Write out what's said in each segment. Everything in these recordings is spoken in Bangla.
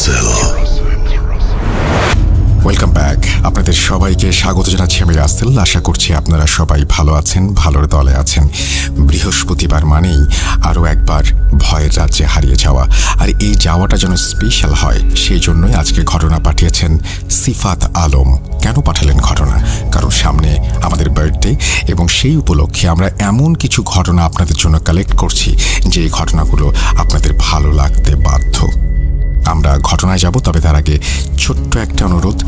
রাসেল। Welcome back. আপনাদের সবাইকে স্বাগত জানাচ্ছি আমি রাসেল। আশা করছি আপনারা সবাই ভালো আছেন, ভালোর দলে আছেন। বৃহস্পতিবার মানেই আরও একবার ভয়ের রাজ্যে হারিয়ে যাওয়া, আর এই যাওয়াটা যেন স্পেশাল হয় সেই জন্যই আজকে ঘটনা পাঠিয়েছেন সিফাত আলম। কেন পাঠালেন ঘটনা? কারণ সামনে আমাদের বার্থডে এবং সেই উপলক্ষে আমরা এমন কিছু ঘটনা আপনাদের জন্য কালেক্ট করছি যে ঘটনাগুলো আপনাদের ভালো লাগতে বাধ্য। আমরা ঘটনায় যাব, তবে তার আগে ছোট্ট একটা অনুরোধ,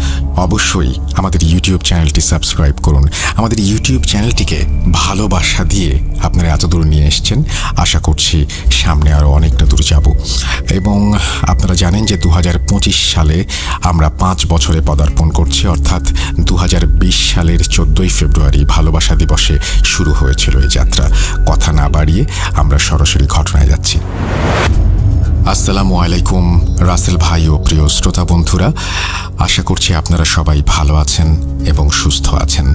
অবশ্যই আমাদের ইউটিউব চ্যানেলটি সাবস্ক্রাইব করুন। আমাদের ইউটিউব চ্যানেলটিকে ভালোবাসা দিয়ে আপনারা এত দূর নিয়ে এসছেন, আশা করছি সামনে আরও অনেকটা দূর যাব। এবং আপনারা জানেন যে 2025 সালে আমরা 5 বছরে পদার্পণ করছি, অর্থাৎ 2020 সালের 14ই ফেব্রুয়ারি ভালোবাসা দিবসে শুরু হয়েছিল এই যাত্রা। কথা না বাড়িয়ে আমরা সরাসরি ঘটনায় যাচ্ছি। আসসালামু আলাইকুম রাসেল ভাই ও প্রিয় শ্রোতা বন্ধুরা, আশা করছি আপনারা সবাই ভালো আছেন এবং সুস্থ আছেন।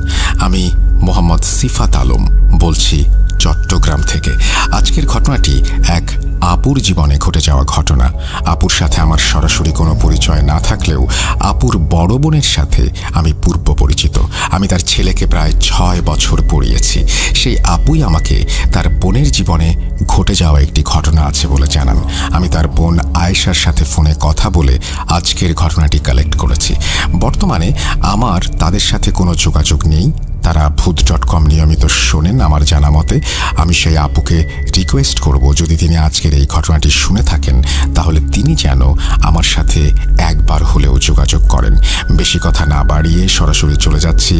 আমি মোহাম্মদ সিফাত আলম বলছি চট্টগ্রাম থেকে। আজকের ঘটনাটি এক আপুর জীবনে ঘটে যাওয়া ঘটনা। আপুর সাথে আমার সরাসরি কোনো পরিচয় না থাকলেও আপুর বড় বোনের সাথে আমি পূর্ব পরিচিত। আমি তার ছেলেকে প্রায় 6 বছর পড়িয়েছি। সেই আপুই আমাকে তার বোনের জীবনে ঘটে যাওয়া একটি ঘটনা আছে বলে জানান। আমি তার বোন আয়েশার সাথে ফোনে কথা বলে আজকের ঘটনাটি কালেক্ট করেছি। বর্তমানে আমার তাদের সাথে কোনো যোগাযোগ নেই। তারা ভূত.com নিয়মিত শোনেন আমার জানা মতে। আমি সেই আপুকে রিকোয়েস্ট করব, যদি তিনি আজকের এই ঘটনাটি শুনে থাকেন তাহলে তিনি যেন আমার সাথে একবার হলেও যোগাযোগ করেন। বেশি কথা না বাড়িয়ে সরাসরি চলে যাচ্ছি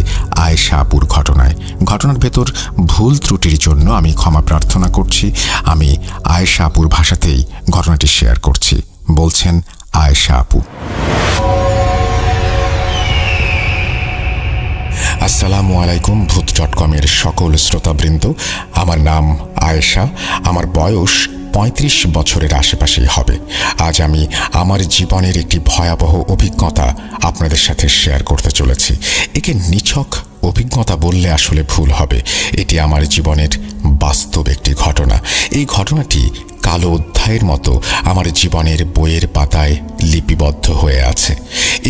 আয়েশা আপুর ঘটনায়। ঘটনার ভেতর ভুল ত্রুটির জন্য আমি ক্ষমা প্রার্থনা করছি। আমি আয়েশা আপুর ভাষাতেই ঘটনাটি শেয়ার করছি। বলছেন আয়েশা আপু। আসসালামু আলাইকুম ভূত.com-এর সকল শ্রোতাবৃন্দ। আমার নাম আয়েশা। আমার বয়স 35 বছরের আশেপাশেই হবে। আজ আমি আমার জীবনের একটি ভয়াবহ অভিজ্ঞতা আপনাদের সাথে শেয়ার করতে চলেছি। একে নিছক অভিজ্ঞতা বললে আসলে ভুল হবে। এটি আমার জীবনের বাস্তব একটি ঘটনা। এই ঘটনাটি কালো অধ্যায়ের মতো আমার জীবনের বইয়ের পাতায় লিপিবদ্ধ হয়ে আছে।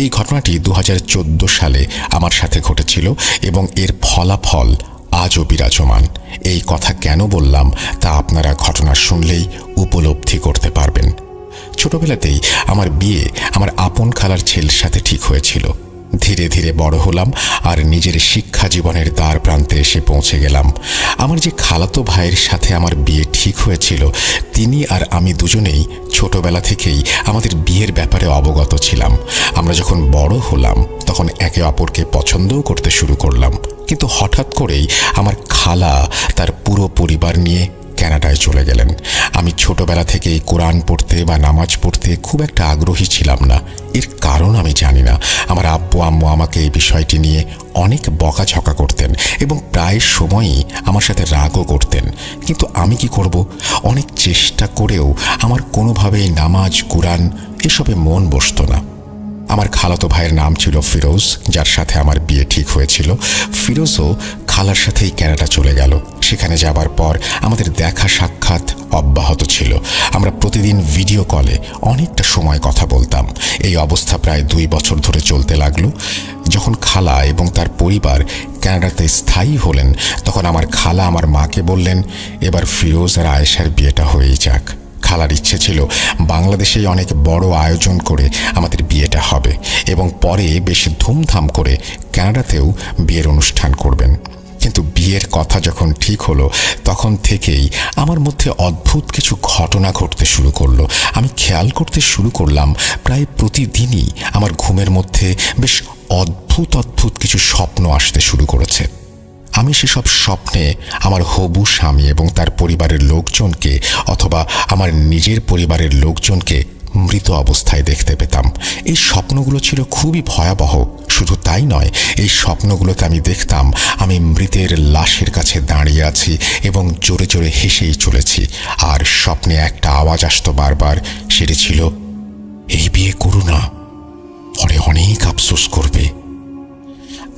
এই ঘটনাটি 2014 সালে আমার সাথে ঘটেছিল এবং এর ফলাফল আজও বিরাজমান। এই কথা কেন বললাম তা আপনারা ঘটনা শুনলেই উপলব্ধি করতে পারবেন। ছোটবেলাতেই আমার বিয়ে আমার আপন খালার ছেলের সাথে ঠিক হয়েছিল। ধীরে ধীরে বড় হলাম আর নিজের শিক্ষা জীবনের দ্বার প্রান্তে এসে পৌঁছে গেলাম। আমার যে খালাতো ভাইয়ের সাথে আমার বিয়ে ঠিক হয়েছিল, তিনি আর আমি দুজনেই ছোটবেলা থেকেই আমাদের বিয়ের ব্যাপারে অবগত ছিলাম। আমরা যখন বড় হলাম তখন একে অপরকে পছন্দও করতে শুরু করলাম। কিন্তু হঠাৎ করেই আমার খালা তার পুরো পরিবার নিয়ে কানাডায় চলে গেলেন। আমি ছোটবেলা থেকেই কোরআন পড়তে বা নামাজ পড়তে খুব একটা আগ্রহী ছিলাম না। এর কারণ আমি জানি না। আমার আব্বু আম্মু আমাকে এই বিষয়টি নিয়ে অনেক বকাঝকা করতেন এবং প্রায় সময়ই আমার সাথে রাগও করতেন। কিন্তু আমি কি করব? অনেক চেষ্টা করেও আমার কোনোভাবেই নামাজ কোরআন এসবে মন বসতো না। আমার খালাতো ভাইয়ের নাম ছিল ফিরোজ, যার সাথে আমার বিয়ে ঠিক হয়েছিল। ফিরোজও খালার সাথেই কানাডা চলে গেল। সেখানে যাবার পর আমাদের দেখা সাক্ষাৎ অব্যাহত ছিল। আমরা প্রতিদিন ভিডিও কলে অনেকটা সময় কথা বলতাম। এই অবস্থা প্রায় 2 বছর ধরে চলতে লাগলো। যখন খালা এবং তার পরিবার কানাডাতে স্থায়ী হলেন তখন আমার খালা আমার মাকে বললেন, এবার ফিরোজ আর আয়েশার বিয়েটা হয়েই যাক। খালার ইচ্ছে ছিল বাংলাদেশেই অনেক বড় আয়োজন করে আমাদের বিয়েটা হবে এবং পরে বেশ ধুমধাম করে কানাডাতেও বিয়ের অনুষ্ঠান করবেন। কিন্তু বিয়ের কথা যখন ঠিক হলো তখন থেকেই আমার মধ্যে অদ্ভুত কিছু ঘটনা ঘটতে শুরু করলো। আমি খেয়াল করতে শুরু করলাম প্রায় প্রতিদিনই আমার ঘুমের মধ্যে বেশ অদ্ভুত কিছু স্বপ্ন আসতে শুরু করেছে। আমি সেসব স্বপ্নে আমার হবু স্বামী এবং তার পরিবারের লোকজনকে অথবা আমার নিজের পরিবারের লোকজনকে মৃত অবস্থায় দেখতে পেতাম। এই স্বপ্নগুলো ছিল খুবই ভয়াবহ। শুধু তাই নয়, এই স্বপ্নগুলোতে আমি দেখতাম আমি মৃতের লাশের কাছে দাঁড়িয়ে আছি এবং জোরে জোরে হেসেই চলেছি। আর স্বপ্নে একটা আওয়াজ আসতো বারবার, সেটি ছিল, এই বিয়ে করো না, পরে অনেক আফসোস করবে।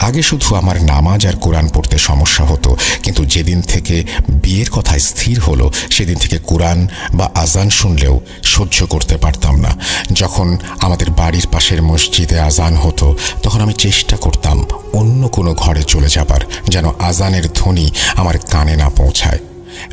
আগে শুধু আমার নামাজ আর কোরআন পড়তে সমস্যা হতো, কিন্তু যেদিন থেকে বিয়ের কথা স্থির হলো সেদিন থেকে কোরআন বা আজান শুনলেও সহ্য করতে পারতাম না। যখন আমাদের বাড়ির পাশের মসজিদে আজান হতো তখন আমি চেষ্টা করতাম অন্য কোনো ঘরে চলে যাবার, যেন আজানের ধ্বনি আমার কানে না পৌঁছায়।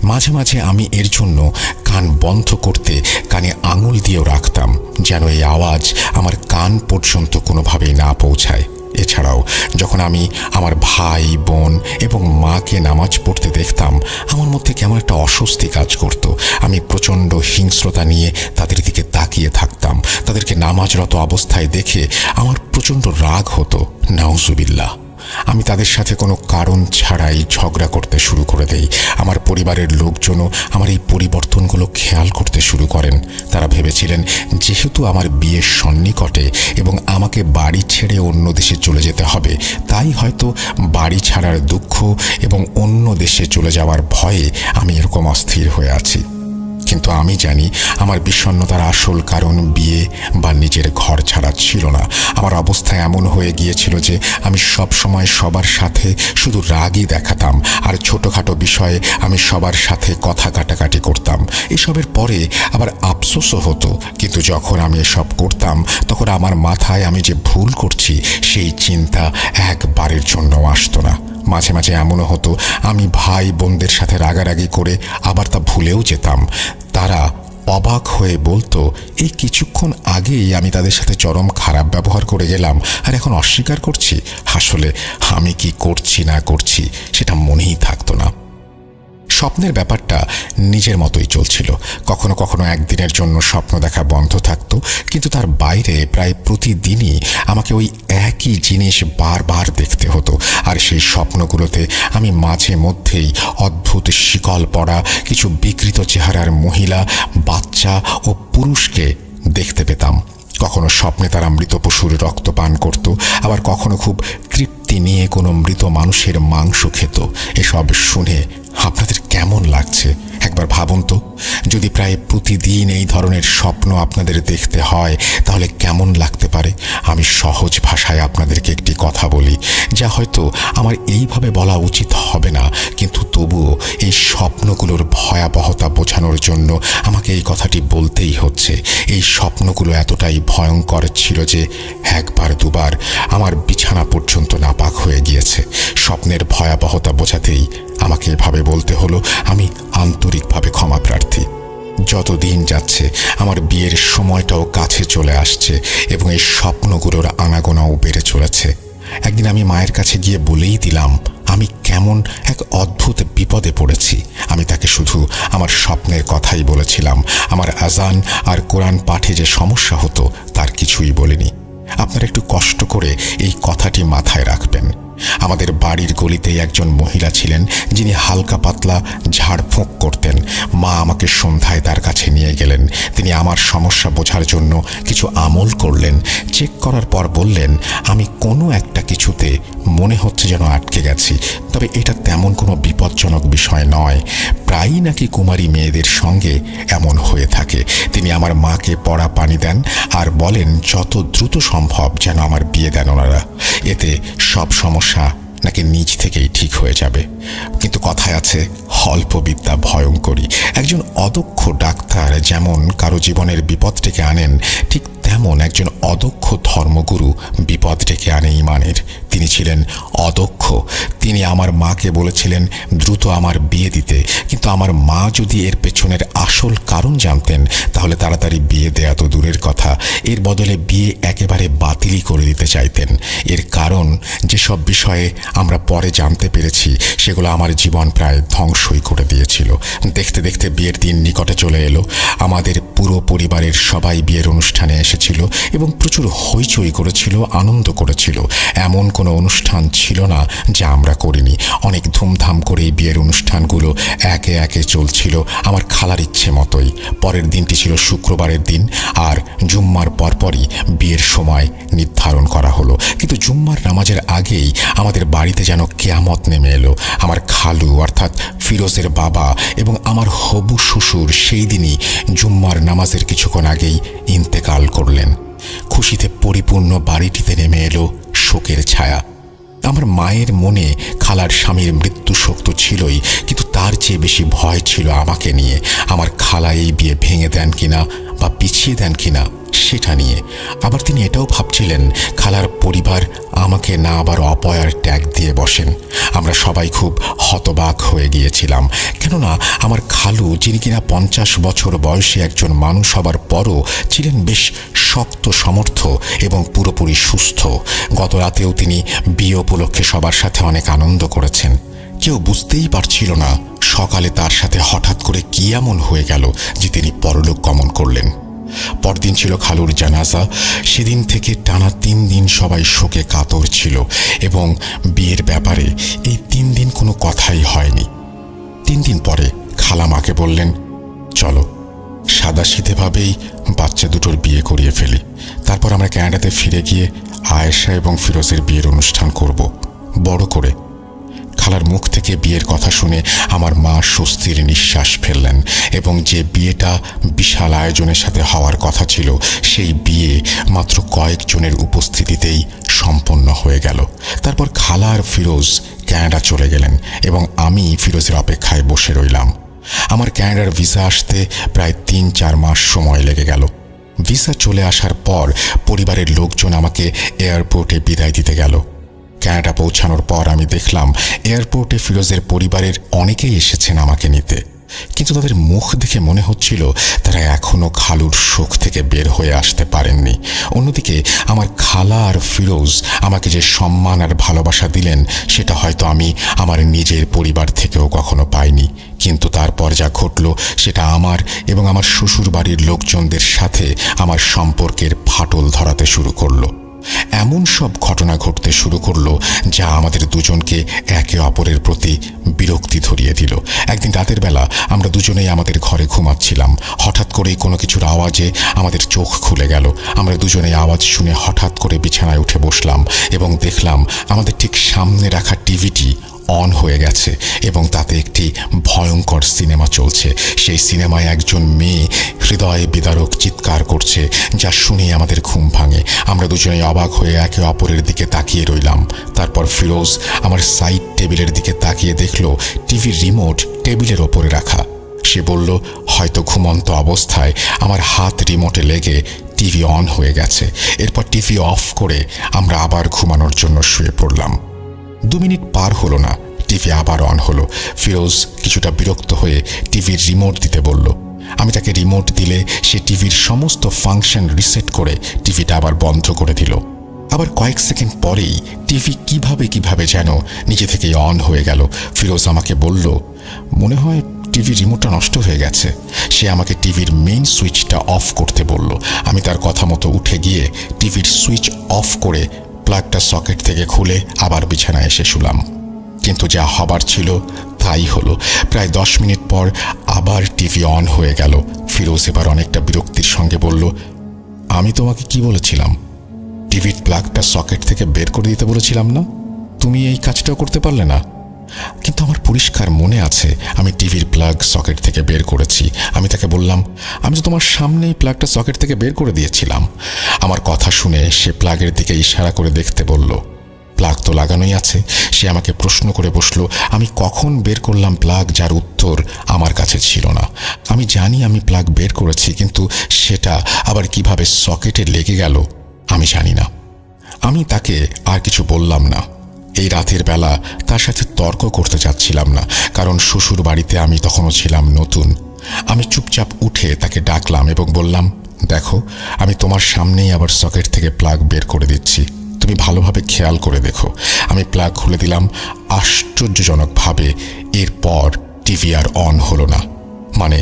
মাঝে মাঝে আমি এর জন্য কান বন্ধ করতে কানে আঙুল দিয়েও রাখতাম, যেন এই আওয়াজ আমার কান পর্যন্ত কোনোভাবেই না পৌঁছায়। এছাড়াও যখন আমি আমার ভাই বোন এবং মাকে নামাজ পড়তে দেখতাম, আমার মধ্যে কেমন একটা অস্বস্তি কাজ করত। আমি প্রচণ্ড হিংস্রতা নিয়ে তাদের দিকে তাকিয়ে থাকতাম। তাদেরকে নামাজরত অবস্থায় দেখে আমার প্রচণ্ড রাগ হতো। নাউজুবিল্লাহ। আমি তাদের সাথে কোনো কারণ ছাড়াই ঝগড়া করতে শুরু করে দেই। আমার পরিবারের লোকজনও আমার এই পরিবর্তনগুলো খেয়াল করতে শুরু করেন। তারা ভেবেছিলেন যেহেতু আমার বিয়ের সন্নিকটে এবং আমাকে বাড়ি ছেড়ে অন্য দেশে চলে যেতে হবে, তাই হয়তো বাড়ি ছাড়ার দুঃখ এবং অন্য দেশে চলে যাওয়ার ভয়ে আমি এরকম অস্থির হয়ে আছি। কিন্তু আমি জানি আমার বিষণ্ণতার আসল কারণ বিয়ে বা নিজের ঘর ছাড়া ছিল না। আমার অবস্থা এমন হয়ে গিয়েছিল যে আমি সব সময় সবার সাথে শুধু রাগই দেখাতাম, আর ছোটোখাটো বিষয়ে আমি সবার সাথে কথা কাটাকাটি করতাম। এসবের পরে আবার আফসোসও হতো, কিন্তু যখন আমি এসব করতাম তখন আমার মাথায় আমি যে ভুল করছি সেই চিন্তা একবারের জন্য আসতো না। মাঝে মাঝে এমনও হতো আমি ভাই বোনদের সাথে রাগারাগি করে আবার তা ভুলেও যেতাম। তারা অবাক হয়ে বলতো, এই কিছুক্ষণ আগেই আমি তাদের সাথে চরম খারাপ ব্যবহার করে গেলাম আর এখন অস্বীকার করছি। আসলে আমি কি করছি না করছি সেটা মনেই থাকতো না। স্বপ্নের ব্যাপারটা নিজের মতোই চলছিল। কখনো কখনো একদিনের জন্য স্বপ্ন দেখা বন্ধ থাকতো, কিন্তু তার বাইরে প্রায় প্রতিদিনই আমাকে ওই একই জিনিস বারবার দেখতে হতো। আর সেই স্বপ্নগুলোতে আমি মাঝে মধ্যেই অদ্ভুত শিকল পড়া কিছু বিকৃত চেহারার মহিলা, বাচ্চা ও পুরুষকে দেখতে পেতাম। কখনো স্বপ্নে তারা মৃত পশুর রক্ত পান করত, আবার কখনো খুব তৃপ্তি নিয়ে কোনো মৃত মানুষের মাংস খেত। এসব শুনে আপনাদের কেমন লাগছে একবার ভাবুন তো। যদি প্রায় প্রতিদিন এই ধরনের স্বপ্ন আপনাদের দেখতে হয় তাহলে কেমন লাগতে পারে। আমি সহজ ভাষায় আপনাদেরকে একটি কথা বলি, যা হয়তো আমার এইভাবে বলা উচিত হবে না, কিন্তু তবুও এই স্বপ্নগুলোর ভয়াবহতা বোঝানোর জন্য আমাকে এই কথাটি বলতেই হচ্ছে। এই স্বপ্নগুলো এতটাই ভয়ঙ্কর ছিল যে একবার দুবার আমার বিছানা পর্যন্ত নাপাক হয়ে গিয়েছে। স্বপ্নের ভয়াবহতা বোঝাতেই আমাকে এভাবে বলতে হলো। আমি আন্তরিকভাবে ক্ষমা প্রার্থী। যত দিন যাচ্ছে আমার বিয়ের সময়টাও কাছে চলে আসছে এবং এই স্বপ্নগুলোর আনাগোনাও বেড়ে চলেছে। একদিন আমি মায়ের কাছে গিয়ে বলেই দিলাম আমি কেমন এক অদ্ভুত বিপদে পড়েছি। আমি তাকে শুধু আমার স্বপ্নের কথাই বলেছিলাম। আমার আজান আর কোরআন পাঠে যে সমস্যা হতো তার কিছুই বলিনি। আপনারা একটু কষ্ট করে এই কথাটি মাথায় রাখবেন। আমাদের বাড়ির গলিতেই একজন মহিলা ছিলেন যিনি হালকা পাতলা ঝাড়ফুঁক করতেন। মা আমাকে সন্ধ্যায় তার কাছে নিয়ে গেলেন। তিনি আমার সমস্যা বোঝার জন্য কিছু আমল করলেন। চেক করার পর বললেন আমি কোনো একটা কিছুতে মনে হচ্ছে যেন আটকে গেছি, তবে এটা তেমন কোনো বিপজ্জনক বিষয় নয়। প্রায়ই নাকি কুমারী মেয়েদের সঙ্গে এমন হয়ে থাকে। তিনি আমার মাকে পড়া পানি দেন আর বলেন যত দ্রুত সম্ভব যেন আমার বিয়ে দেন ওনারা, এতে সব সমস্যা নাকি নিজ থেকেই ঠিক হয়ে যাবে। কিন্তু কথায় আছে অল্প বিদ্যা ভয়ঙ্করী। একজন অদক্ষ ডাক্তার যেমন কারো জীবনের বিপদ ডেকে আনেন, ঠিক তেমন একজন অদক্ষ ধর্মগুরু বিপদ ডেকে আনে ইমানের। তিনি ছিলেন অদক্ষ। তিনি আমার মাকে বলেছিলেন দ্রুত আমার বিয়ে দিতে, কিন্তু আমার মা যদি এর পেছনের আসল কারণ জানতেন তাহলে তাড়াতাড়ি বিয়ে দেয়া তো দূরের কথা, এর বদলে বিয়ে একেবারে বাতিলই করে দিতে চাইতেন। এর কারণ যেসব বিষয়ে আমরা পরে জানতে পেরেছি সেগুলো আমার জীবন প্রায় ধ্বংসই করে দিয়েছিল। দেখতে দেখতে বিয়ের দিন নিকটে চলে এলো। আমাদের পুরো পরিবারের সবাই বিয়ের অনুষ্ঠানে এসেছিল এবং প্রচুর হইচই করেছিল, আনন্দ করেছিল। এমন কোনো অনুষ্ঠান ছিল না যা আমরা করিনি। অনেক ধুমধাম করে বিয়ের অনুষ্ঠানগুলো একে একে চলছিল আমার খালার ইচ্ছে মতোই। পরের দিনটি ছিল শুক্রবারের দিন, আর জুম্মার পরপরই বিয়ের সময় নির্ধারণ করা হলো। কিন্তু জুম্মার নামাজের আগেই আমাদের বাড়িতে যেন কেয়ামত নেমে এলো। আমার খালু অর্থাৎ ফিরোজের বাবা এবং আমার হবু শ্বশুর সেই দিনই জুম্মার নামাজের কিছুক্ষণ আগেই ইন্তেকাল করলেন। খুশিতে পরিপূর্ণ বাড়িটিতে নেমে এলো শোকের ছায়া। আমার মায়ের মনে খালার স্বামীর মৃত্যু শোক তো ছিলই, কিন্তু তার চেয়ে বেশি ভয় ছিল আমাকে নিয়ে। আমার খালা এই বিয়ে ভেঙে দেন কিনা বা পিছিয়ে দেন কিনা সেটা নিয়ে। আবার তিনি এটাও ভাবছিলেন খালার পরিবার আমাকে না আবার অপয়ার ট্যাগ দিয়ে বসেন। আমরা সবাই খুব হতবাক হয়ে গিয়েছিলাম, কেননা আমার খালু, যিনি কিনা 50 বছর বয়সী একজন মানুষ হবার পরও ছিলেন বেশ শক্ত সমর্থ এবং পুরোপুরি সুস্থ। গত রাতেও তিনি বিয়ে উপলক্ষে সবার সাথে অনেক আনন্দ করেছেন। কেউ বুঝতেই পারছিল না সকালে তার সাথে হঠাৎ করে কি এমন হয়ে গেল যে তিনি পরলোক গমন করলেন। পরদিন ছিল খালুর জানাজা। সেদিন থেকে টানা 3 দিন সবাই শোকে কাতর ছিল এবং বিয়ের ব্যাপারে এই 3 দিন কোনো কথাই হয়নি। 3 দিন পরে খালা মাকে বললেন, চলো সাদাসিধেভাবেই বাচ্চা দুটোর বিয়ে করিয়ে ফেলি, তারপর আমরা ক্যানাডাতে ফিরে গিয়ে আয়েশা এবং ফিরোজের বিয়ের অনুষ্ঠান করব বড় করে। খালার মুখ থেকে বিয়ের কথা শুনে আমার মা স্বস্তির নিঃশ্বাস ফেললেন এবং যে বিয়েটা বিশাল আয়োজনের সাথে হওয়ার কথা ছিল সেই বিয়ে মাত্র কয়েকজনের উপস্থিতিতেই সম্পন্ন হয়ে গেল। তারপর খালা আর ফিরোজ ক্যানাডা চলে গেলেন এবং আমি ফিরোজের অপেক্ষায় বসে রইলাম। আমার ক্যানাডার ভিসা আসতে প্রায় 3-4 মাস সময় লেগে গেল। ভিসা চলে আসার পর পরিবারের লোকজন আমাকে এয়ারপোর্টে বিদায় দিতে গেল। ক্যানাডা পৌঁছানোর পর আমি দেখলাম এয়ারপোর্টে ফিরোজের পরিবারের অনেকেই এসেছেন আমাকে নিতে, কিন্তু তাদের মুখ দেখে মনে হচ্ছিল তারা এখনো খালুর শোক থেকে বের হয়ে আসতে পারেননি। অন্যদিকে আমার খালা আর ফিরোজ আমাকে যে সম্মান আর ভালোবাসা দিলেন সেটা হয়তো আমি আমার নিজের পরিবার থেকেও কখনো পাইনি। কিন্তু তারপর যা ঘটল সেটা আমার এবং আমার শ্বশুর বাড়ির লোকজনদের সাথে আমার সম্পর্কের ফাটল ধরাতে শুরু করলো। এমন সব ঘটনা ঘটতে শুরু করলো যা আমাদের দুজনকে একে অপরের প্রতি বিরক্তি ধরিয়ে দিল। একদিন রাতের বেলা আমরা দুজনেই আমাদের ঘরে ঘুমাচ্ছিলাম। হঠাৎ করেই কোনো কিছুর আওয়াজে আমাদের চোখ খুলে গেল। আমরা দুজনেই আওয়াজ শুনে হঠাৎ করে বিছানায় উঠে বসলাম এবং দেখলাম আমাদের ঠিক সামনে রাখা টিভিটি অন হয়ে গেছে এবং তাতে একটি ভয়ঙ্কর সিনেমা চলছে। সেই সিনেমায় একজন মেয়ে হৃদয় বিদারক চিৎকার করছে, যা শুনে আমাদের ঘুম ভাঙে। আমরা দুজনেই অবাক হয়ে একে অপরের দিকে তাকিয়ে রইলাম। তারপর ফিরোজ আমার সাইড টেবিলের দিকে তাকিয়ে দেখল টিভির রিমোট টেবিলের ওপরে রাখা। সে বলল, হয়তো ঘুমন্ত অবস্থায় আমার হাত রিমোটে লেগে টিভি অন হয়ে গেছে। এরপর টিভি অফ করে আমরা আবার ঘুমানোর জন্য শুয়ে পড়লাম। 2 মিনিট পার হলো না, টিভি আবার অন হলো। ফিরোজ কিছুটা বিরক্ত হয়ে টিভির রিমোট দিতে বলল। আমি তাকে রিমোট দিলে সে টিভির সমস্ত ফাংশন রিসেট করে টিভিটা আবার বন্ধ করে দিল। আবার কয়েক সেকেন্ড পরেই টিভি কিভাবে যেন নিজে থেকেই অন হয়ে গেল। ফিরোজ আমাকে বলল, মনে হয় টিভির রিমোটটা নষ্ট হয়ে গেছে। সে আমাকে টিভির মেইন সুইচটা অফ করতে বলল। আমি তার কথা মতো উঠে গিয়ে টিভির সুইচ অফ করে প্লাগটা সকেট থেকে খুলে আবার বিছানায় এসে শুলাম। কিন্তু যা হবার ছিল তাই হলো। প্রায় 10 মিনিট পর আবার টিভি অন হয়ে গেল। ফিরোজ এবার অনেকটা বিরক্তির সঙ্গে বলল, আমি তোমাকে কি বলেছিলাম? টিভির প্লাগটা সকেট থেকে বের করে দিতে বলেছিলাম না? তুমি এই কাজটাও করতে পারলে না? কিন্তু আমার পরিষ্কার মনে আছে আমি টিভির প্লাগ সকেট থেকে বের করেছি। আমি তাকে বললাম, আমি তো তোমার সামনেই প্লাগটা সকেট থেকে বের করে দিয়েছিলাম। আমার কথা শুনে সে প্লাগের দিকে ইশারা করে দেখতে বলল। প্লাগ তো লাগানোই আছে। সে আমাকে প্রশ্ন করে বসলো, আমি কখন বের করলাম প্লাগ, যার উত্তর আমার কাছে ছিল না। আমি জানি আমি প্লাগ বের করেছি, কিন্তু সেটা আবার কিভাবে সকেটে লেগে গেল আমি জানি না। আমি তাকে আর কিছু বললাম না। এই রাতের বেলা তার সাথে তর্ক করতে চাচ্ছিলাম না, কারণ শ্বশুর বাড়িতে আমি তখনও ছিলাম নতুন। আমি চুপচাপ উঠে তাকে ডাকলাম এবং বললাম, দেখো, আমি তোমার সামনেই আবার সকেট থেকে প্লাগ বের করে দিচ্ছি, তুমি ভালোভাবে খেয়াল করে দেখো। আমি প্লাগ খুলে দিলাম। আশ্চর্যজনকভাবে এরপর টিভি আর অন হলো না। মানে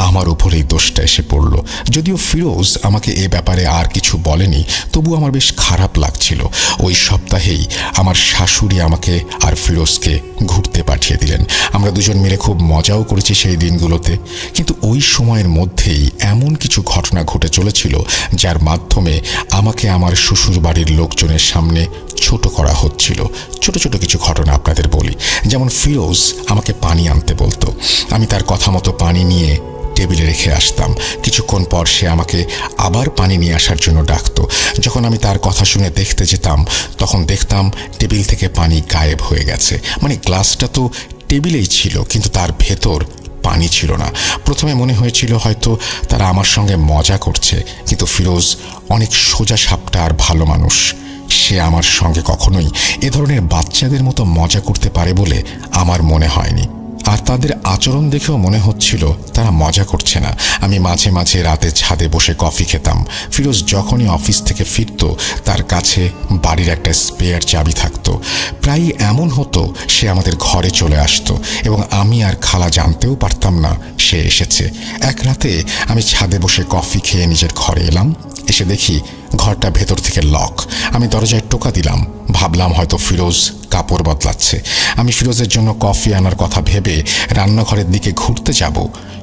আমার উপরেই দোষটা এসে পড়ল। যদিও ফিরোজ আমাকে এ ব্যাপারে আর কিছু বলেনি, তবু আমার বেশ খারাপ লাগছিল। ওই সপ্তাহেই আমার শাশুড়ি আমাকে আর ফিরোজকে ঘুরতে পাঠিয়ে দিলেন। আমরা দুজন মিলে খুব মজাও করেছি সেই দিনগুলোতে। কিন্তু ওই সময়ের মধ্যেই এমন কিছু ঘটনা ঘটে চলেছিল যার মাধ্যমে আমাকে আমার শ্বশুর বাড়ির লোকজনের সামনে ছোট করা হচ্ছিল। ছোট ছোট কিছু ঘটনা আপনাদের বলি। যেমন ফিরোজ আমাকে পানি আনতে বলতো। আমি তার কথা মতো পানি নিয়ে টেবিলে রেখে আসতাম। কিছুক্ষণ পর সে আমাকে আবার পানি নিয়ে আসার জন্য ডাকতো। যখন আমি তার কথা শুনে দেখতে যেতাম তখন দেখতাম টেবিল থেকে পানি গায়েব হয়ে গেছে। মানে গ্লাসটা তো টেবিলেই ছিল, কিন্তু তার ভেতর পানি ছিল না। প্রথমে মনে হয়েছিল হয়তো তারা আমার সঙ্গে মজা করছে, কিন্তু ফিরোজ অনেক সোজা সাপটা আর ভালো মানুষ। সে আমার সঙ্গে কখনোই এ ধরনের বাচ্চাদের মতো মজা করতে পারে বলে আমার মনে হয়নি। আর তাদের আচরণ দেখেও মনে হচ্ছিল তারা মজা করছে না। আমি মাঝে মাঝে রাতে ছাদে বসে কফি খেতাম। ফিরোজ যখনই অফিস থেকে ফিরত তার কাছে বাড়ির একটা স্পেয়ার চাবি থাকতো। প্রায়ই এমন হতো সে আমাদের ঘরে চলে আসতো এবং আমি আর খালা জানতেও পারতাম না সে এসেছে। এক রাতে আমি ছাদে বসে কফি খেয়ে নিজের ঘরে এলাম। এসে দেখি ঘরটা ভেতর থেকে লক। আমি দরজায় টোকা দিলাম, ভাবলাম হয়তো ফিরোজ কাপড় বদলাচ্ছে। আমি ফিরোজের জন্য কফি আনার কথা ভেবে রান্নাঘরের দিকে ঘুরতে যাব।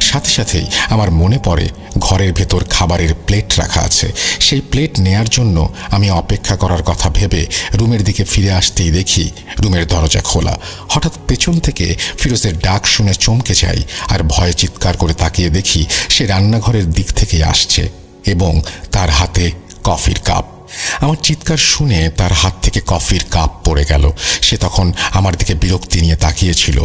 সাথে সাথেই আমার মনে পড়ে ঘরের ভেতর খাবারের প্লেট রাখা আছে। সেই প্লেট নেয়ার জন্য আমি অপেক্ষা করার কথা ভেবে রুমের দিকে ফিরে আসতেই দেখি রুমের দরজা খোলা। হঠাৎ পেছন থেকে ফিরোজের ডাক শুনে চমকে যাই আর ভয়ে চিৎকার করে তাকিয়ে দেখি সে রান্নাঘরের দিক থেকে আসছে এবং তার হাতে কফির কাপ। আমার চিৎকার শুনে তার হাত থেকে কফির কাপ পড়ে গেল। সে তখন আমার দিকে বিরক্তি নিয়ে তাকিয়েছিল।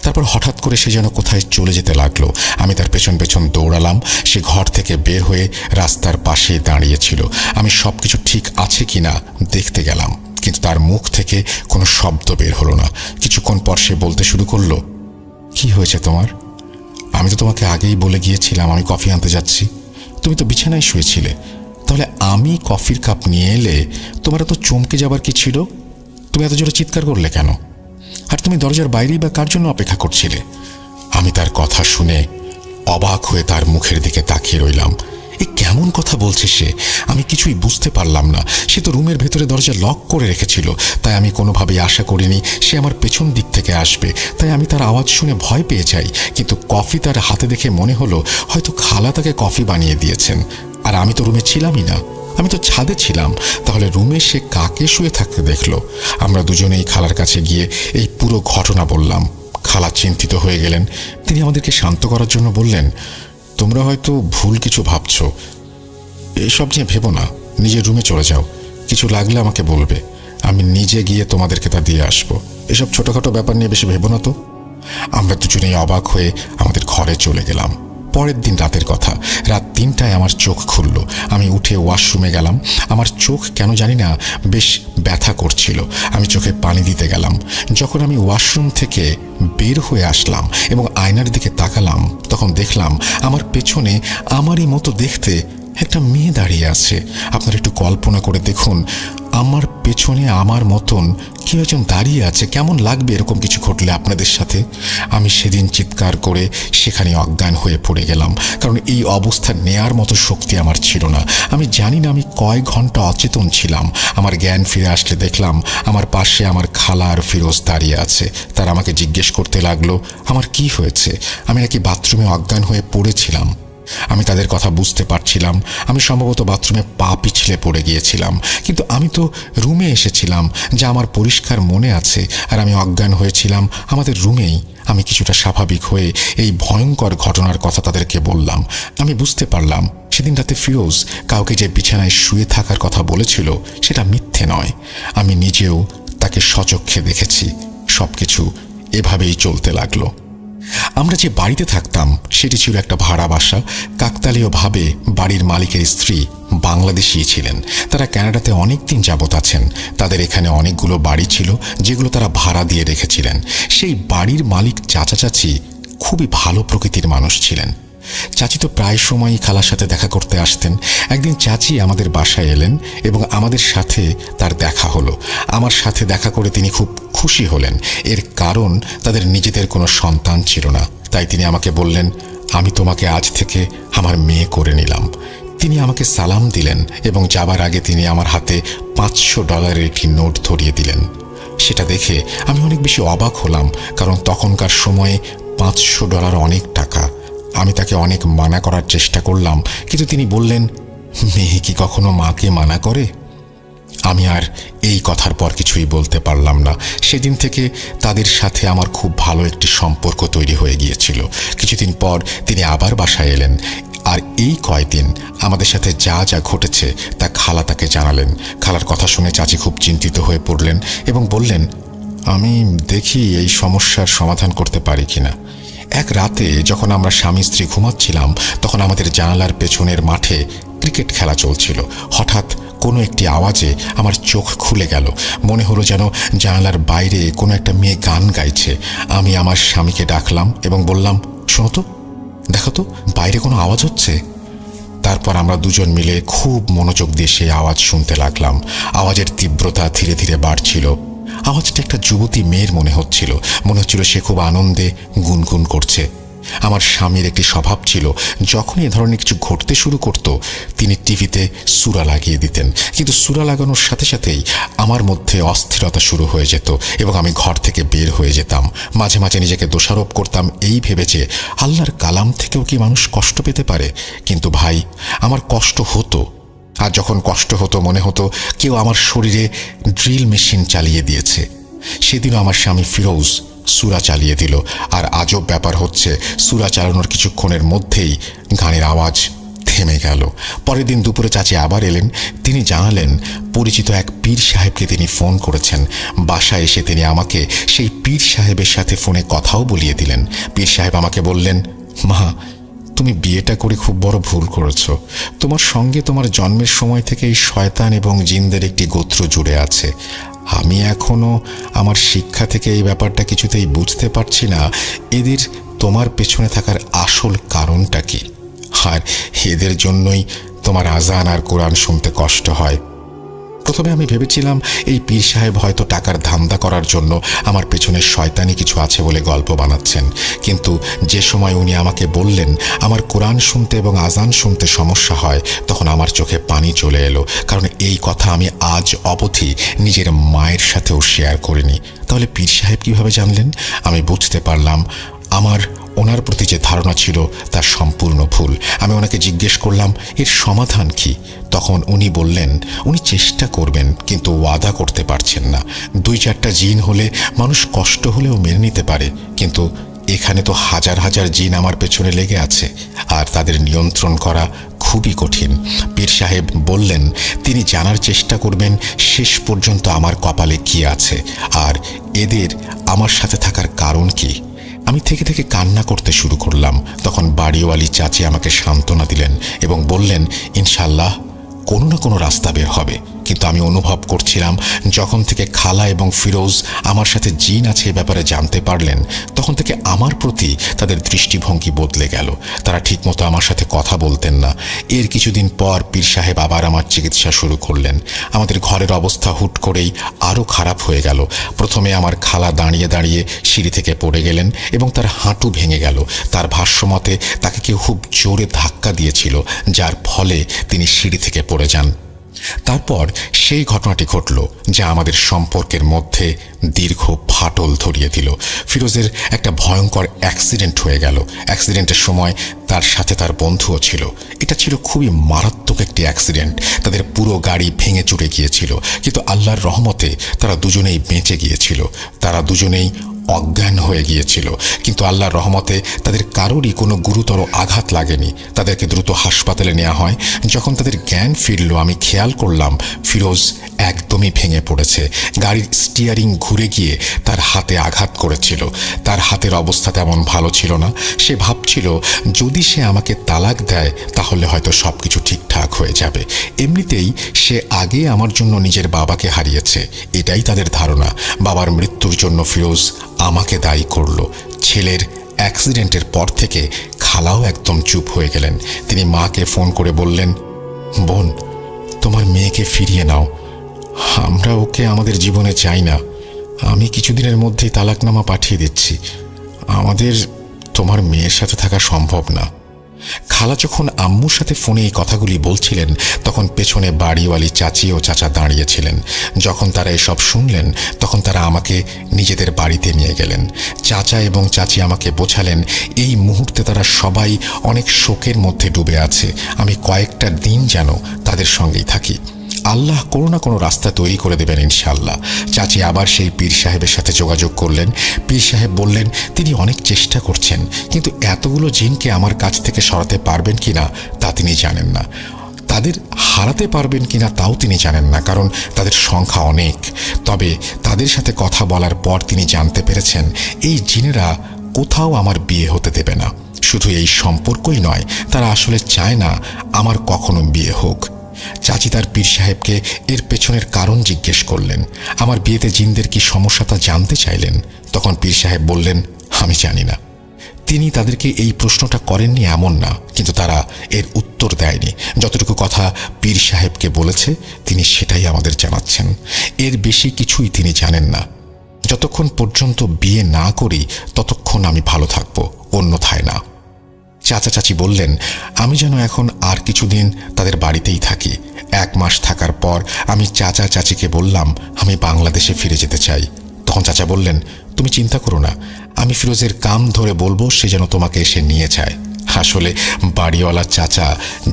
তারপর হঠাৎ করে সে যেন কোথায় চলে যেতে লাগলো। আমি তার পেছন পেছন দৌড়ালাম। সে ঘর থেকে বের হয়ে রাস্তার পাশে দাঁড়িয়েছিল। আমি সবকিছু ঠিক আছে কিনা দেখতে গেলাম, কিন্তু তার মুখ থেকে কোনো শব্দ বের হলো না। কিছুক্ষণ পর সে বলতে শুরু করলো, কি হয়েছে তোমার? আমি তো তোমাকে আগেই বলে গিয়েছিলাম আমি কফি আনতে যাচ্ছি। তুমি তো বিছানায় শুয়েছিলে। তাহলে আমি কফির কাপ নিয়ে এলে তোমার তো চমকে যাবার কি ছিল? তুমি এত জোরে চিৎকার করলে কেন? আর তুমি দরজার বাইরেই বা কার জন্য অপেক্ষা করছিলে? আমি তার কথা শুনে অবাক হয়ে তার মুখের দিকে তাকিয়ে রইলাম। এ কেমন কথা বলছে সে? আমি কিছুই বুঝতে পারলাম না। সে তো রুমের ভেতরে দরজা লক করে রেখেছিল, তাই আমি কোনোভাবেই আশা করিনি সে আমার পেছন দিক থেকে আসবে। তাই আমি তার আওয়াজ শুনে ভয় পেয়ে যাই। কিন্তু কফি তার হাতে দেখে মনে হলো হয়তো খালা তাকে কফি বানিয়ে দিয়েছেন। আর আমি তো রুমে ছিলামই না, আমি তো ছাদে ছিলাম। তাহলে রুমে সে কাকে শুয়ে থাকতে দেখলো? আমরা দুজনেই খালার কাছে গিয়ে এই পুরো ঘটনা বললাম। খালা চিন্তিত হয়ে গেলেন। তিনি আমাদেরকে শান্ত করার জন্য বললেন, তোমরা হয়তো ভুল কিছু ভাবছো। এসব নিয়ে ভেবো না, নিজের রুমে চলে যাও। কিছু লাগলে আমাকে বলবে, আমি নিজে গিয়ে তোমাদেরকে তা দিয়ে আসবো। এসব ছোটোখাটো ব্যাপার নিয়ে বেশি ভেবো না তো। আমরা দুজনেই অবাক হয়ে আমাদের ঘরে চলে গেলাম। পরের দিন রাতের কথা, রাত ৩টায় আমার চোখ খুলল। আমি উঠে ওয়াশরুমে গেলাম। আমার চোখ কেন জানি না বেশ ব্যথা করছিল। আমি চোখে পানি দিতে গেলাম। যখন আমি ওয়াশরুম থেকে বের হয়ে আসলাম এবং আয়নার দিকে তাকালাম, তখন দেখলাম আমার পেছনে আমারই মতো দেখতে একটা মেয়ে দাঁড়িয়ে আছে। আপনারা একটু কল্পনা করে দেখুন, আমার পেছনে আমার মতন কেউ একজন দাঁড়িয়ে আছে। কেমন লাগবে এরকম কিছু ঘটলে আপনাদের সাথে? আমি সেদিন চিৎকার করে সেখানে অজ্ঞান হয়ে পড়ে গেলাম, কারণ এই অবস্থা নেয়ার মতো শক্তি আমার ছিল না। আমি জানি না আমি কয়েক ঘন্টা অচেতন ছিলাম। আমার জ্ঞান ফিরে আসলে দেখলাম আমার পাশে আমার খালা আর ফিরোজ দাঁড়িয়ে আছে। তারা আমাকে জিজ্ঞেস করতে লাগলো আমার কি হয়েছে। আমি নাকি বাথরুমে অজ্ঞান হয়ে পড়েছিলাম। আমি তাদের কথা বুঝতে পারছিলাম। আমি সম্ভবত বাথরুমে পা পিছলে পড়ে গিয়েছিলাম, কিন্তু আমি তো রুমে এসেছিলাম, যা আমার পরিষ্কার মনে আছে। আর আমি অজ্ঞান হয়েছিলাম আমাদের রুমেই। আমি কিছুটা স্বাভাবিক হয়ে এই ভয়ঙ্কর ঘটনার কথা তাদেরকে বললাম। আমি বুঝতে পারলাম সেদিন রাতে ফিরোজ কাউকে যে বিছানায় শুয়ে থাকার কথা বলেছিল সেটা মিথ্যে নয়। আমি নিজেও তাকে সচক্ষে দেখেছি। সবকিছু এভাবেই চলতে লাগলো। আমরা যে বাড়িতে থাকতাম সেটি ছিল একটা ভাড়া বাসা। কাকতালীয়ভাবে বাড়ির মালিকের স্ত্রী বাংলাদেশী ছিলেন। তারা কানাডাতে অনেক দিন যাবৎ আছেন। তাদের এখানে অনেকগুলো বাড়ি ছিল যেগুলো তারা ভাড়া দিয়ে রেখেছিলেন। সেই বাড়ির মালিক চাচা চাচি খুবই ভালো প্রকৃতির মানুষ ছিলেন। চাচি তো প্রায় সময়ই খালার সাথে দেখা করতে আসতেন। একদিন চাচি আমাদের বাসায় এলেন এবং আমাদের সাথে তার দেখা হলো। আমার সাথে দেখা করে তিনি খুব খুশি হলেন। এর কারণ তাদের নিজেদের কোনো সন্তান ছিল না। তাই তিনি আমাকে বললেন, আমি তোমাকে আজ থেকে আমার মেয়ে করে নিলাম। তিনি আমাকে সালাম দিলেন এবং যাবার আগে তিনি আমার হাতে $500 একটি নোট ধরিয়ে দিলেন। সেটা দেখে আমি অনেক বেশি অবাক হলাম, কারণ তখনকার সময়ে $500 অনেক টাকা। আমি তাকে অনেক মানা করার চেষ্টা করলাম, কিন্তু তিনি বললেন, মেয়ে কি কখনো মাকে মানা করে? আমি আর এই কথার পর কিছুই বলতে পারলাম না। সেদিন থেকে তাদের সাথে আমার খুব ভালো একটি সম্পর্ক তৈরি হয়ে গিয়েছিল। কিছুদিন পর তিনি আবার বাসায় এলেন, আর এই কয়দিন আমাদের সাথে যা যা ঘটেছে তা খালা তাকে জানালেন। খালার কথা শুনে চাচি খুব চিন্তিত হয়ে পড়লেন এবং বললেন, আমি দেখি এই সমস্যার সমাধান করতে পারি কিনা। এক রাতে যখন আমরা স্বামী স্ত্রী ঘুমাচ্ছিলাম, তখন আমাদের জানালার পেছনের মাঠে ক্রিকেট খেলা চলছিল। হঠাৎ কোনো একটি আওয়াজে আমার চোখ খুলে গেল। মনে হলো যেন জানালার বাইরে কোনো একটা মেয়ে গান গাইছে। আমি আমার স্বামীকে ডাকলাম এবং বললাম, শোনো তো, দেখো তো বাইরে কোনো আওয়াজ হচ্ছে। তারপর আমরা দুজন মিলে খুব মনোযোগ দিয়ে সেই আওয়াজ শুনতে লাগলাম। আওয়াজের তীব্রতা ধীরে ধীরে বাড়ছিল। আওয়াজটা একটা যুবতী মেয়ের মনে হচ্ছিল সে খুব আনন্দে গুনগুন করছে। আমার স্বামীর একটি স্বভাব ছিল, যখন এ ধরনের কিছু ঘটতে শুরু করত তিনি টিভিতে সূরা লাগিয়ে দিতেন। কিন্তু সূরা লাগানোর সাথে সাথেই আমার মধ্যে অস্থিরতা শুরু হয়ে যেত এবং আমি ঘর থেকে বের হয়ে যেতাম। মাঝে মাঝে নিজেকে দোষারোপ করতাম এই ভেবে যে আল্লাহর কালাম থেকেও কি মানুষ কষ্ট পেতে পারে। কিন্তু ভাই, আমার কষ্ট হতো। আর যখন কষ্ট হতো মনে হতো কেউ আমার শরীরে ড্রিল মেশিন চালিয়ে দিয়েছে। সেদিনও আমার স্বামী ফিরোজ সূরা চালিয়ে দিল। আর আজব ব্যাপার হচ্ছে, সূরা চালানোর কিছুক্ষণের মধ্যেই গানের আওয়াজ থেমে গেল। পরের দিন দুপুরে চাচি আবার এলেন। তিনি জানালেন পরিচিত এক পীর সাহেবকে তিনি ফোন করেছেন। বাসায় এসে তিনি আমাকে সেই পীর সাহেবের সাথে ফোনে কথাও বলিয়ে দিলেন। পীর সাহেব আমাকে বললেন, মা, তুমি বিয়েটা করে খুব বড় ভুল করেছ। তোমার সঙ্গে তোমার জন্মের সময় থেকে এই শয়তান এবং জিনদের একটি গোত্র জুড়ে আছে। আমি এখনো আমার শিক্ষা থেকে এই ব্যাপারটা কিছুতেই বুঝতে পারছি না, এদের তোমার পেছনে থাকার আসল কারণটা কি। আর এদের জন্যই তোমার আজান আর কোরআন শুনতে কষ্ট হয়। প্রথমে আমি ভেবেছিলাম এই পীর সাহেব হয়তো টাকার ধান্দা করার জন্য আমার পেছনে শয়তানি কিছু আছে বলে গল্প বানাচ্ছেন। কিন্তু যে সময় উনি আমাকে বললেন আমার কোরআন শুনতে এবং আজান শুনতে সমস্যা হয়, তখন আমার চোখে পানি চলে এলো। কারণ এই কথা আমি আজ অবধি নিজের মায়ের সাথেও শেয়ার করিনি। তাহলে পীর সাহেব কিভাবে জানলেন? আমি বুঝতে পারলাম আমার ওনার প্রতি যে ধারণা ছিল তা সম্পূর্ণ ভুল। আমি ওনাকে জিজ্ঞেস করলাম, এর সমাধান কি? তখন উনি বললেন উনি চেষ্টা করবেন, কিন্তু ওয়াদা করতে পারছেন না। 2-4টা জিন হলে মানুষ কষ্ট হলেও মেনে নিতে পারে, কিন্তু এখানে তো হাজার হাজার জিন আমার পেছনে লেগে আছে, আর তাদের নিয়ন্ত্রণ করা খুবই কঠিন। পীর সাহেব বললেন তিনি জানার চেষ্টা করবেন শেষ পর্যন্ত আমার কপালে কি আছে, আর এদের আমার সাথে থাকার কারণ কি। আমি থেকে থেকে কান্না করতে শুরু করলাম। তখন বাড়িওয়ালি চাচি আমাকে সান্ত্বনা দিলেন এবং বললেন, ইনশাল্লাহ কোনো না কোনো রাস্তা বের হবে। কিন্তু আমি অনুভব করছিলাম যখন থেকে খালা এবং ফিরোজ আমার সাথে জিন আছে এ ব্যাপারে জানতে পারলেন, তখন থেকে আমার প্রতি তাদের দৃষ্টিভঙ্গি বদলে গেল। তারা ঠিকমতো আমার সাথে কথা বলতেন না। এর কিছুদিন পর পীর সাহেব আবার আমার চিকিৎসা শুরু করলেন। আমাদের ঘরের অবস্থা হুট করেই আরও খারাপ হয়ে গেল। প্রথমে আমার খালা দাঁড়িয়ে দাঁড়িয়ে সিঁড়ি থেকে পড়ে গেলেন এবং তার হাঁটু ভেঙে গেল। তার ভাষ্যমতে তাকে কেউ খুব জোরে ধাক্কা দিয়েছিল, যার ফলে তিনি সিঁড়ি থেকে পড়ে যান। তারপর সেই ঘটনাটি ঘটল যা আমাদের সম্পর্কের মধ্যে দীর্ঘ ফাটল ধরিয়ে দিল। ফিরোজের একটা ভয়ঙ্কর অ্যাক্সিডেন্ট হয়ে গেল। অ্যাক্সিডেন্টের সময় তার সাথে তার বন্ধুও ছিল। এটা ছিল খুবই মারাত্মক একটি অ্যাক্সিডেন্ট। তাদের পুরো গাড়ি ভেঙে চুরে গিয়েছিল, কিন্তু আল্লাহর রহমতে তারা দুজনেই বেঁচে গিয়েছিল। তারা দুজনেই অজ্ঞান হয়ে গিয়েছিল, কিন্তু আল্লাহর রহমতে তাদের কারোরই কোনো গুরুতর আঘাত লাগেনি। তাদেরকে দ্রুত হাসপাতালে নেওয়া হয়। যখন তাদের জ্ঞান ফিরল, আমি খেয়াল করলাম ফিরোজ একদমই ভেঙে পড়েছে। গাড়ির স্টিয়ারিং ঘুরে গিয়ে তার হাতে আঘাত করেছিল। তার হাতের অবস্থা তেমন ভালো ছিল না। সে ভাবছিল যদি সে আমাকে তালাক দেয় তাহলে হয়তো সব কিছু ঠিকঠাক হয়ে যাবে। এমনিতেই সে আগে আমার জন্য নিজের বাবাকে হারিয়েছে, এটাই তাদের ধারণা। বাবার মৃত্যুর জন্য ফিরোজ আমাকে দায়ী করল। ছেলের অ্যাক্সিডেন্টের পর থেকে খালাও একদম চুপ হয়ে গেলেন। তিনি মাকে ফোন করে বললেন, বোন, তোমার মেয়েকে ফিরিয়ে নাও। আমরা ওকে আমাদের জীবনে চাই না। আমি কিছুদিনের মধ্যেই তালাকনামা পাঠিয়ে দিচ্ছি। আমাদের তোমার মেয়ের সাথে থাকা সম্ভব না। খালা যখন আম্মুর সাথে ফোনে এই কথাগুলি বলছিলেন, তখন পেছনে বাড়িওয়ালি চাচি ও চাচা দাঁড়িয়েছিলেন। যখন তারা এসব শুনলেন, তখন তারা আমাকে নিজেদের বাড়িতে নিয়ে গেলেন। চাচা এবং চাচি আমাকে বোঝালেন এই মুহূর্তে তারা সবাই অনেক শোকের মধ্যে ডুবে আছে। আমি কয়েকটা দিন যেন তাদের সঙ্গেই থাকি। আল্লাহ কোনো না কোনো রাস্তা তৈরি করে দেবেন ইনশাআল্লাহ। চাচি আবার সেই পীর সাহেবের সাথে যোগাযোগ করলেন। পীর সাহেব বললেন তিনি অনেক চেষ্টা করছেন, কিন্তু এতগুলো জিনকে আমার কাছ থেকে সরাতে পারবেন কিনা তা তিনি জানেন না। তাদের হারাতে পারবেন কিনা তাও তিনি জানেন না, কারণ তাদের সংখ্যা অনেক। তবে তাদের সাথে কথা বলার পর তিনি জানতে পেরেছেন এই জিনেরা কোথাও আমার বিয়ে হতে দেবে না। শুধু এই সম্পর্কই নয়, তারা আসলে চায় না আমার কখনো বিয়ে হোক। চাচি তার পীর সাহেবকে এর পেছনের কারণ জিজ্ঞেস করলেন। আমার বিয়েতে জিনদের কি সমস্যা তা জানতে চাইলেন। তখন পীর সাহেব বললেন, আমি জানি না। তিনি তাদেরকে এই প্রশ্নটা করেননি এমন না, কিন্তু তারা এর উত্তর দেয়নি। যতটুকু কথা পীর সাহেবকে বলেছে তিনি সেটাই আমাদের জানাচ্ছেন। এর বেশি কিছুই তিনি জানেন না। যতক্ষণ পর্যন্ত বিয়ে না করি ততক্ষণ আমি ভালো থাকব, অন্যথায় না। চাচা চাচি বললেন, আমি যেন এখন আর কিছুদিন তাদের বাড়িতেই থাকি। 1 মাস থাকার পর আমি চাচা চাচিকে বললাম আমি বাংলাদেশে ফিরে যেতে চাই। তখন চাচা বললেন, তুমি চিন্তা করো না, আমি ফিরোজের কাম ধরে বলবো সে যেন তোমাকে এসে নিয়ে যায়। আসলে বাড়িওয়ালা চাচা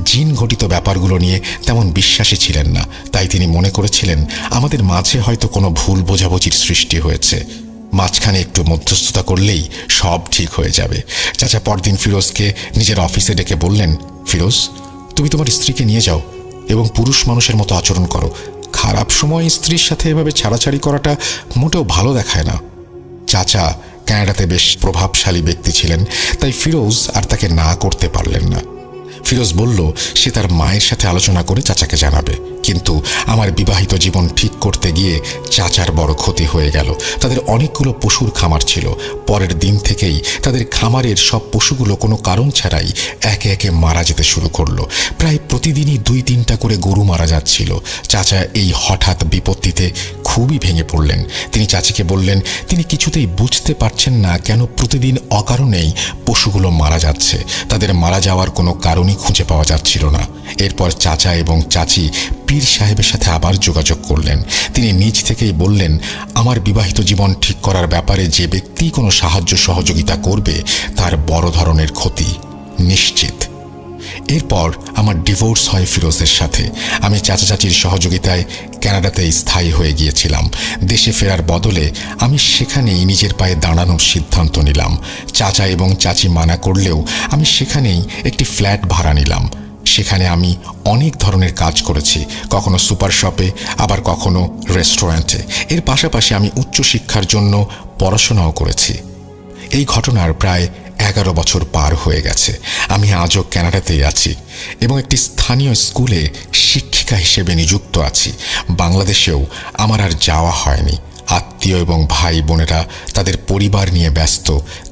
জিন ঘটিত ব্যাপারগুলো নিয়ে তেমন বিশ্বাসী ছিলেন না, তাই তিনি মনে করেছিলেন আমাদের মাঝে হয়তো কোনো ভুল বোঝাবুঝির সৃষ্টি হয়েছে। মাঝখানে একটু মধ্যস্থতা করলেই সব ঠিক হয়ে যাবে। চাচা পরদিন ফিরোজকে নিজের অফিসে ডেকে বললেন, ফিরোজ, তুমি তোমার স্ত্রীকে নিয়ে যাও এবং পুরুষ মানুষের মতো আচরণ করো। খারাপ সময় স্ত্রীর সাথে এভাবে ছাড়াছাড়ি করাটা মোটেও ভালো দেখায় না। চাচা কানাডাতে বেশ প্রভাবশালী ব্যক্তি ছিলেন, তাই ফিরোজ আর তাকে না করতে পারলেন না। ফিরোজ বলল সে তার মায়ের সাথে আলোচনা করে চাচাকে জানাবে, কিন্তু আমার বিবাহিত জীবন ঠিক করতে গিয়ে চাচার বড় ক্ষতি হয়ে গেল। তাদের অনেকগুলো পশুর খামার ছিল। পরের দিন থেকেই তাদের খামারের সব পশুগুলো কোনো কারণ ছাড়াই একে একে মারা যেতে শুরু করলো। প্রায় প্রতিদিনই 2-3টা করে গরু মারা যাচ্ছিল। চাচা এই হঠাৎ বিপত্তিতে খুবই ভেঙে পড়লেন। তিনি চাচিকে বললেন তিনি কিছুতেই বুঝতে পারছেন না কেন প্রতিদিন অকারণেই পশুগুলো মারা যাচ্ছে। তাদের মারা যাওয়ার কোনো কারণই খুঁজে পাওয়া যাচ্ছিল না। এরপর চাচা এবং চাচি পীর সাহেবের সাথে আবার যোগাযোগ করলেন। তিনি নিজ থেকেই বললেন আমার বিবাহিত জীবন ঠিক করার ব্যাপারে যে ব্যক্তি কোনো সাহায্য সহযোগিতা করবে তার বড় ধরনের ক্ষতি নিশ্চিত। এরপর আমার ডিভোর্স হয় ফিরোজের সাথে। আমি চাচা চাচির সহযোগিতায় কানাডাতে স্থায়ী হয়ে গিয়েছিলাম। দেশে ফেরার বদলে আমি সেখানেই নিজের পায়ে দাঁড়ানোর সিদ্ধান্ত নিলাম। চাচা এবং চাচি মানা করলেও আমি সেখানেই একটি ফ্ল্যাট ভাড়া নিলাম। সেখানে আমি অনেক ধরনের কাজ করেছি, কখনো সুপার শপে, আবার কখনো রেস্টুরেন্টে। এর পাশাপাশি আমি উচ্চশিক্ষার জন্য পড়াশোনাও করেছি। এই ঘটনার প্রায় 11 বছর পার হয়ে গেছে। আমি আজও কানাডাতেই আছি এবং একটি স্থানীয় স্কুলে শিক্ষিকা হিসেবে নিযুক্ত আছি। বাংলাদেশেও আমার আর যাওয়া হয়নি। আত্মীয় এবং ভাই বোনেরা তাদের পরিবার নিয়ে ব্যস্ত,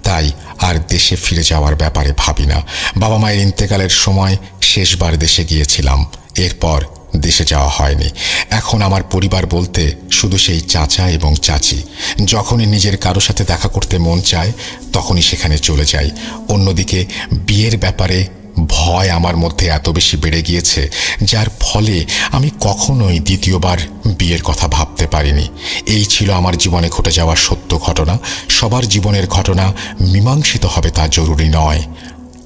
তাই আর দেশে ফিরে যাওয়ার ব্যাপারে ভাবি না। বাবা মায়ের ইন্তেকালের সময় শেষবার দেশে গিয়েছিলাম, এরপর দেশে যাওয়া হয়নি। এখন আমার পরিবার বলতে শুধু সেই চাচা এবং চাচি। যখনই নিজের কারো সাথে দেখা করতে মন চায় তখনই সেখানে চলে যাই। অন্যদিকে বিয়ের ব্যাপারে ভয় আমার মধ্যে এত বেশি বেড়ে গিয়েছে, যার ফলে আমি কখনোই দ্বিতীয়বার বিয়ের কথা ভাবতে পারিনি। এই ছিল আমার জীবনে ঘটে যাওয়া সত্য ঘটনা। সবার জীবনের ঘটনা মীমাংসিত হবে তা জরুরি নয়।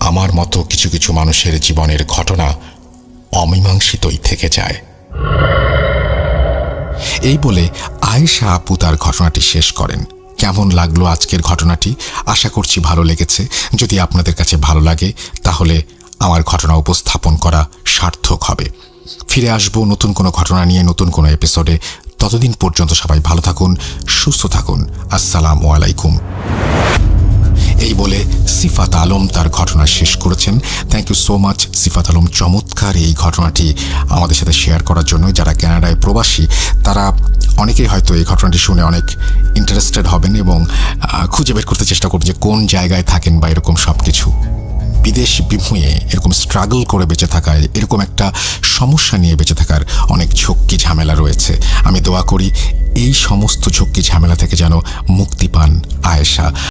আমার মতো কিছু কিছু মানুষের জীবনের ঘটনা অমীমাংসিতই থেকে যায়। এই বলে আয়েশা আপু তার ঘটনাটি শেষ করেন। কেমন লাগলো আজকের ঘটনাটি? আশা করছি ভালো লেগেছে। যদি আপনাদের কাছে ভালো লাগে তাহলে আমার ঘটনা উপস্থাপন করা সার্থক হবে। ফিরে আসবো নতুন কোনো ঘটনা নিয়ে, নতুন কোনো এপিসোডে। ততদিন পর্যন্ত সবাই ভালো থাকুন, সুস্থ থাকুন। আসসালামু আলাইকুম। এই বলে সিফাত আলম তার ঘটনা শেষ করেছেন। থ্যাংক ইউ সো মাচ সিফাত আলম, চমৎকার এই ঘটনাটি আমাদের সাথে শেয়ার করার জন্য। যারা কানাডায় প্রবাসী তারা অনেকেই হয়তো এই ঘটনাটি শুনে অনেক ইন্টারেস্টেড হবেন এবং খুঁজে বের করতে চেষ্টা করবেন যে কোন জায়গায় থাকেন বা এরকম সব কিছু। বিদেশ বিমুয়ে এরকম স্ট্রাগল করে বেঁচে থাকায়, এরকম একটা সমস্যা নিয়ে বেঁচে থাকার অনেক ঝক্কি ঝামেলা রয়েছে। আমি দোয়া করি এই সমস্ত ঝক্কি ঝামেলা থেকে যেন মুক্তি পান আয়েশা।